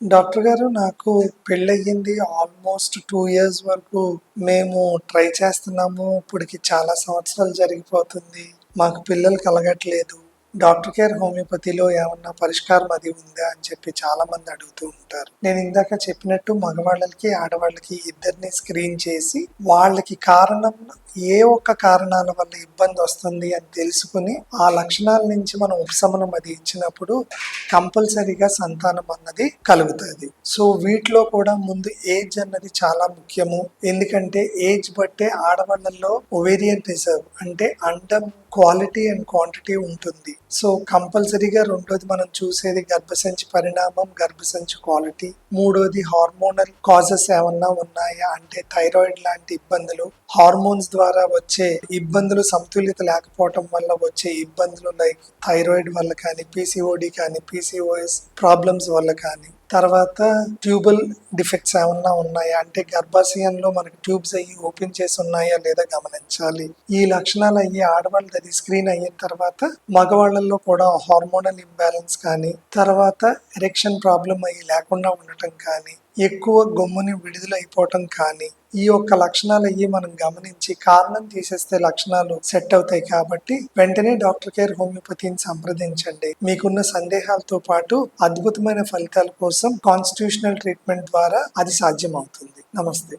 Doctor గారు, నాకు పెళ్ళయ్యింది. Almost 2 years వరకు మేము ట్రై చేస్తున్నాము. ఇప్పటికి చాలా సంవత్సరాలు జరిగిపోతుంది. మాకు పిల్లలు కలగట్లేదు. డాక్టర్ కేర్ హోమియోపతిలో ఏమన్నా పరిష్కారం అది ఉందా అని చెప్పి చాలా మంది అడుగుతూ ఉంటారు. నేను ఇందాక చెప్పినట్టు మగవాళ్ళకి ఆడవాళ్ళకి ఇద్దరిని స్క్రీన్ చేసి వాళ్ళకి కారణం ఏ ఒక్క కారణాల వల్ల ఇబ్బంది వస్తుంది అని తెలుసుకుని ఆ లక్షణాల నుంచి మనం ఉపశమనం అది ఇచ్చినప్పుడు కంపల్సరీగా సంతానం అన్నది కలుగుతుంది. సో వీటిలో కూడా ముందు ఏజ్ అన్నది చాలా ముఖ్యము. ఎందుకంటే ఏజ్ బట్టే ఆడవాళ్ళల్లో ఒవేరియన్ రిజర్వ్ అంటే అండం క్వాలిటీ అండ్ క్వాంటిటీ ఉంటుంది. సో కంపల్సరీగా రెండోది మనం చూసేది గర్భసంచి పరిణామం, గర్భసంచి క్వాలిటీ. మూడోది హార్మోనల్ కాజెస్ ఏమన్నా ఉన్నాయా అంటే థైరాయిడ్ లాంటి ఇబ్బందులు, హార్మోన్స్ ద్వారా వచ్చే ఇబ్బందులు, సమతుల్యత లేకపోవటం వల్ల వచ్చే ఇబ్బందులు లైక్ థైరాయిడ్ వల్ల కానీ, పీసీఓడి కానీ, పీసీఓఎస్ ప్రాబ్లమ్స్ వల్ల కానీ. తర్వాత ట్యూబల్ డిఫెక్ట్స్ ఏమన్నా ఉన్నాయా అంటే గర్భాశయంలో మనకి ట్యూబ్స్ అయ్యి ఓపెన్ చేసి ఉన్నాయా లేదా గమనించాలి. ఈ లక్షణాలు అయ్యి ఆడవాళ్ళది అది స్క్రీన్ అయిన తర్వాత మగవాళ్ళల్లో కూడా హార్మోనల్ ఇంబ్యాలెన్స్ కానీ, తర్వాత ఎరెక్షన్ ప్రాబ్లం అయ్యి లేకుండా ఉండటం కానీ, ఎక్కువ గొమ్ముని విడుదలైపోవటం కానీ, ఈ యొక్క లక్షణాలు అయ్యి మనం గమనించి కారణం తీసేస్తే లక్షణాలు సెట్ అవుతాయి. కాబట్టి వెంటనే డాక్టర్ కేర్ హోమియోపతిని సంప్రదించండి. మీకున్న సందేహాలతో పాటు అద్భుతమైన ఫలితాల కోసం కాన్స్టిట్యూషనల్ ట్రీట్మెంట్ ద్వారా అది సాధ్యం అవుతుంది. నమస్తే.